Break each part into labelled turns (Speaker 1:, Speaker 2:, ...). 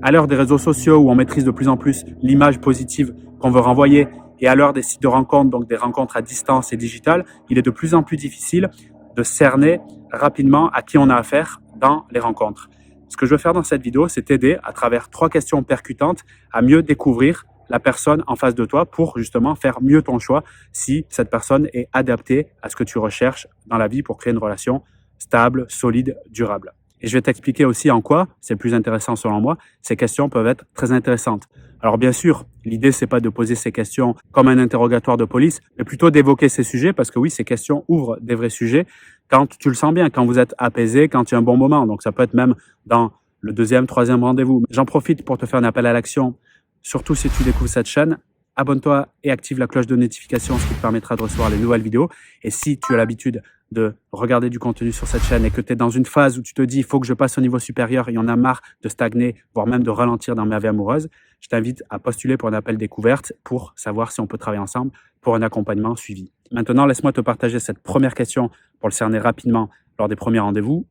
Speaker 1: À l'heure des réseaux sociaux où on maîtrise de plus en plus l'image positive qu'on veut renvoyer et à l'heure des sites de rencontres, donc des rencontres à distance et digitales, il est de plus en plus difficile de cerner rapidement à qui on a affaire dans les rencontres. Ce que je veux faire dans cette vidéo, c'est t'aider à travers 3 questions percutantes à mieux découvrir la personne en face de toi pour justement faire mieux ton choix si cette personne est adaptée à ce que tu recherches dans la vie pour créer une relation stable, solide, durable. Et je vais t'expliquer aussi en quoi, c'est le plus intéressant selon moi, ces questions peuvent être très intéressantes. Alors bien sûr, l'idée c'est pas de poser ces questions comme un interrogatoire de police, mais plutôt d'évoquer ces sujets parce que oui, ces questions ouvrent des vrais sujets quand tu le sens bien, quand vous êtes apaisé, quand il y a un bon moment. Donc ça peut être même dans le 2e, 3e rendez-vous. J'en profite pour te faire un appel à l'action, surtout si tu découvres cette chaîne. Abonne-toi et active la cloche de notification, ce qui te permettra de recevoir les nouvelles vidéos. Et si tu as l'habitude de regarder du contenu sur cette chaîne et que tu es dans une phase où tu te dis il faut que je passe au niveau supérieur et il y en a marre de stagner, voire même de ralentir dans ma vie amoureuse, je t'invite à postuler pour un appel découverte pour savoir si on peut travailler ensemble pour un accompagnement suivi. Maintenant, laisse-moi te partager cette première question pour le cerner rapidement lors des premiers rendez-vous.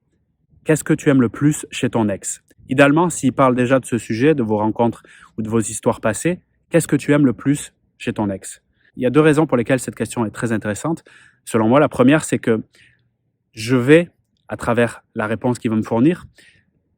Speaker 1: Qu'est-ce que tu aimes le plus chez ton ex? Idéalement, s'il parle déjà de ce sujet, de vos rencontres ou de vos histoires passées, qu'est-ce que tu aimes le plus chez ton ex? Il y a 2 raisons pour lesquelles cette question est très intéressante. Selon moi, la première, c'est que je vais, à travers la réponse qu'il va me fournir,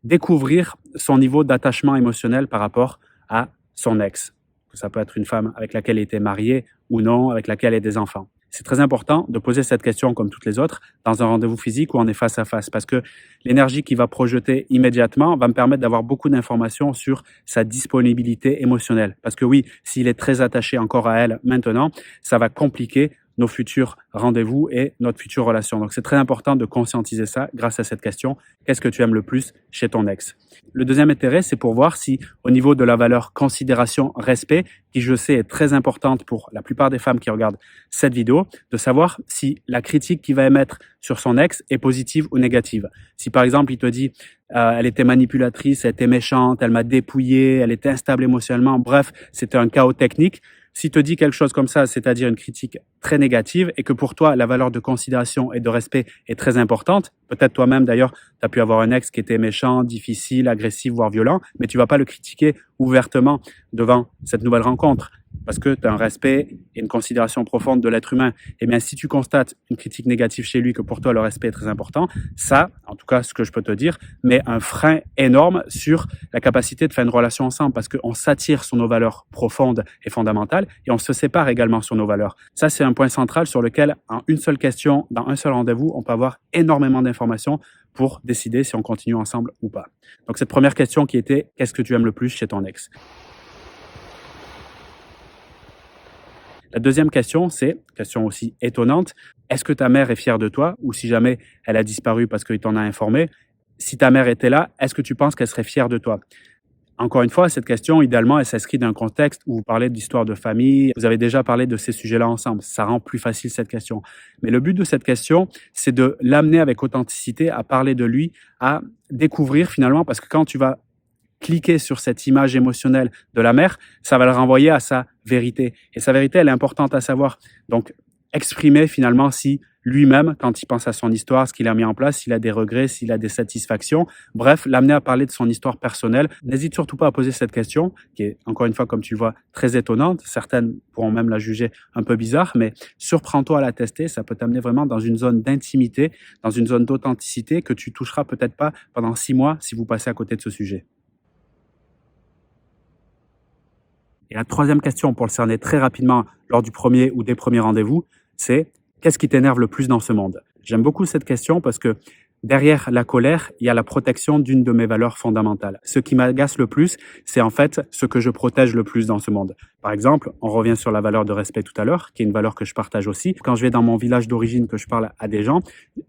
Speaker 1: découvrir son niveau d'attachement émotionnel par rapport à son ex. Ça peut être une femme avec laquelle il était marié ou non, avec laquelle il a des enfants. C'est très important de poser cette question, comme toutes les autres, dans un rendez-vous physique où on est face à face, parce que l'énergie qu'il va projeter immédiatement va me permettre d'avoir beaucoup d'informations sur sa disponibilité émotionnelle. Parce que oui, s'il est très attaché encore à elle maintenant, ça va compliquer nos futurs rendez-vous et notre future relation. Donc, c'est très important de conscientiser ça grâce à cette question. Qu'est-ce que tu aimes le plus chez ton ex? Le deuxième intérêt, c'est pour voir si, au niveau de la valeur considération, respect, qui je sais est très importante pour la plupart des femmes qui regardent cette vidéo, de savoir si la critique qu'il va émettre sur son ex est positive ou négative. Si par exemple, il te dit elle était manipulatrice, elle était méchante, elle m'a dépouillé, elle était instable émotionnellement, bref, c'était un chaos technique. S'il te dit quelque chose comme ça, c'est-à-dire une critique très négative et que pour toi, la valeur de considération et de respect est très importante, peut-être toi-même d'ailleurs, tu as pu avoir un ex qui était méchant, difficile, agressif, voire violent, mais tu vas pas le critiquer ouvertement devant cette nouvelle rencontre parce que tu as un respect et une considération profonde de l'être humain. Et bien, si tu constates une critique négative chez lui, que pour toi, le respect est très important, ça, en tout cas, ce que je peux te dire, met un frein énorme sur la capacité de faire une relation ensemble parce qu'on s'attire sur nos valeurs profondes et fondamentales et on se sépare également sur nos valeurs. Ça, c'est un point central sur lequel, en une seule question, dans un seul rendez-vous, on peut avoir énormément d'informations pour décider si on continue ensemble ou pas. Donc, cette première question qui était « Qu'est-ce que tu aimes le plus chez ton ex ?» La deuxième question, c'est, question aussi étonnante, est-ce que ta mère est fière de toi ou si jamais elle a disparu parce qu'il t'en a informé, si ta mère était là, est-ce que tu penses qu'elle serait fière de toi? Encore une fois, cette question, idéalement, elle s'inscrit dans un contexte où vous parlez d'histoire de famille, vous avez déjà parlé de ces sujets-là ensemble. Ça rend plus facile cette question. Mais le but de cette question, c'est de l'amener avec authenticité à parler de lui, à découvrir finalement, parce que quand tu vas cliquer sur cette image émotionnelle de la mère, ça va le renvoyer à sa vérité. Et sa vérité, elle est importante à savoir. Donc, exprimer finalement si lui-même, quand il pense à son histoire, ce qu'il a mis en place, s'il a des regrets, s'il a des satisfactions, bref, l'amener à parler de son histoire personnelle. N'hésite surtout pas à poser cette question, qui est, encore une fois, comme tu le vois, très étonnante. Certaines pourront même la juger un peu bizarre, mais surprends-toi à la tester. Ça peut t'amener vraiment dans une zone d'intimité, dans une zone d'authenticité que tu toucheras peut-être pas pendant 6 mois si vous passez à côté de ce sujet. Et la troisième question, pour le cerner très rapidement lors du premier ou des premiers rendez-vous, c'est qu'est-ce qui t'énerve le plus dans ce monde? J'aime beaucoup cette question parce que derrière la colère, il y a la protection d'une de mes valeurs fondamentales. Ce qui m'agace le plus, c'est en fait ce que je protège le plus dans ce monde. Par exemple, on revient sur la valeur de respect tout à l'heure, qui est une valeur que je partage aussi. Quand je vais dans mon village d'origine, que je parle à des gens,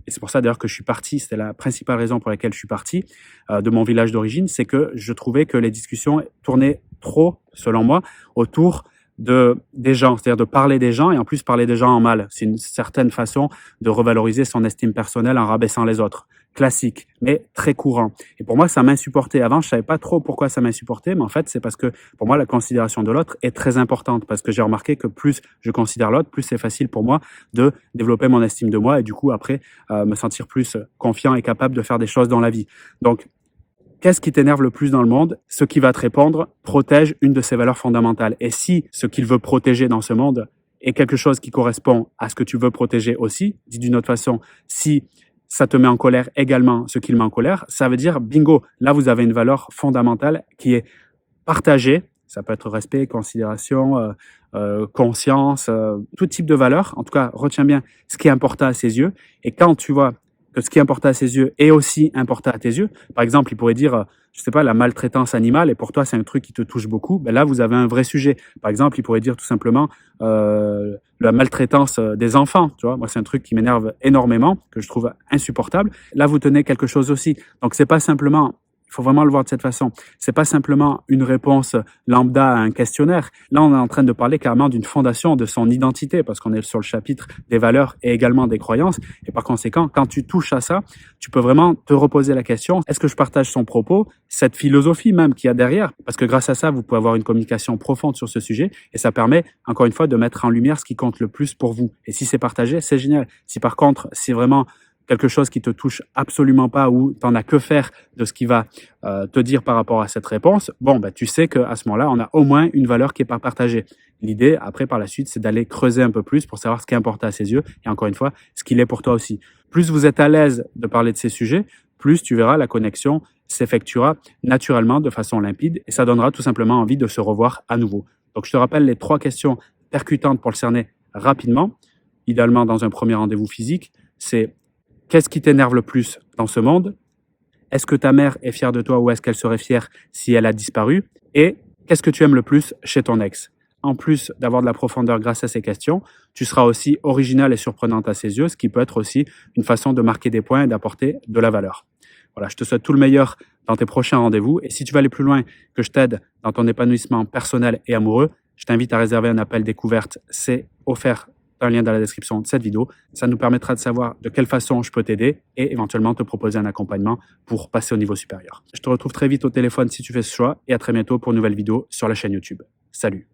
Speaker 1: et c'est pour ça d'ailleurs que je suis parti, c'était la principale raison pour laquelle je suis parti de mon village d'origine, c'est que je trouvais que les discussions tournaient trop, selon moi, autour des gens, c'est-à-dire de parler des gens et en plus parler des gens en mal. C'est une certaine façon de revaloriser son estime personnelle en rabaissant les autres. Classique, mais très courant. Et pour moi, ça m'insupportait. Avant, je savais pas trop pourquoi ça m'insupportait, mais en fait, c'est parce que pour moi, la considération de l'autre est très importante parce que j'ai remarqué que plus je considère l'autre, plus c'est facile pour moi de développer mon estime de moi et du coup, après, me sentir plus confiant et capable de faire des choses dans la vie. Donc, qu'est-ce qui t'énerve le plus dans le monde? Ce qui va te répondre protège une de ses valeurs fondamentales. Et si ce qu'il veut protéger dans ce monde est quelque chose qui correspond à ce que tu veux protéger aussi, dit d'une autre façon, si ça te met en colère également ce qu'il met en colère, ça veut dire, bingo, là vous avez une valeur fondamentale qui est partagée. Ça peut être respect, considération, conscience, tout type de valeur. En tout cas, retiens bien ce qui est important à ses yeux. Et quand tu vois que ce qui est important à ses yeux est aussi important à tes yeux, par exemple, il pourrait dire, je sais pas, la maltraitance animale, et pour toi, c'est un truc qui te touche beaucoup, ben là, vous avez un vrai sujet. Par exemple, il pourrait dire tout simplement la maltraitance des enfants. Tu vois, moi, c'est un truc qui m'énerve énormément, que je trouve insupportable. Là, vous tenez quelque chose aussi. Donc, c'est pas simplement... Il faut vraiment le voir de cette façon. C'est pas simplement une réponse lambda à un questionnaire. Là, on est en train de parler carrément d'une fondation de son identité, parce qu'on est sur le chapitre des valeurs et également des croyances. Et par conséquent, quand tu touches à ça, tu peux vraiment te reposer la question, est-ce que je partage son propos, cette philosophie même qu'il y a derrière? Parce que grâce à ça, vous pouvez avoir une communication profonde sur ce sujet et ça permet, encore une fois, de mettre en lumière ce qui compte le plus pour vous. Et si c'est partagé, c'est génial. Si par contre, c'est vraiment quelque chose qui te touche absolument pas ou t'en as que faire de ce qu'il va te dire par rapport à cette réponse, bon, bah, tu sais qu'à ce moment-là, on a au moins une valeur qui est pas partagée. L'idée, après, par la suite, c'est d'aller creuser un peu plus pour savoir ce qui est important à ses yeux et encore une fois, ce qu'il est pour toi aussi. Plus vous êtes à l'aise de parler de ces sujets, plus tu verras la connexion s'effectuera naturellement de façon limpide et ça donnera tout simplement envie de se revoir à nouveau. Donc, je te rappelle les 3 questions percutantes pour le cerner rapidement, idéalement dans un premier rendez-vous physique. C'est: qu'est-ce qui t'énerve le plus dans ce monde? Est-ce que ta mère est fière de toi ou est-ce qu'elle serait fière si elle a disparu? Et qu'est-ce que tu aimes le plus chez ton ex? En plus d'avoir de la profondeur grâce à ces questions, tu seras aussi original et surprenante à ses yeux, ce qui peut être aussi une façon de marquer des points et d'apporter de la valeur. Voilà, je te souhaite tout le meilleur dans tes prochains rendez-vous. Et si tu veux aller plus loin, que je t'aide dans ton épanouissement personnel et amoureux, je t'invite à réserver un appel découverte. C'est offert, un lien dans la description de cette vidéo. Ça nous permettra de savoir de quelle façon je peux t'aider et éventuellement te proposer un accompagnement pour passer au niveau supérieur. Je te retrouve très vite au téléphone si tu fais ce choix et à très bientôt pour une nouvelle vidéo sur la chaîne YouTube. Salut!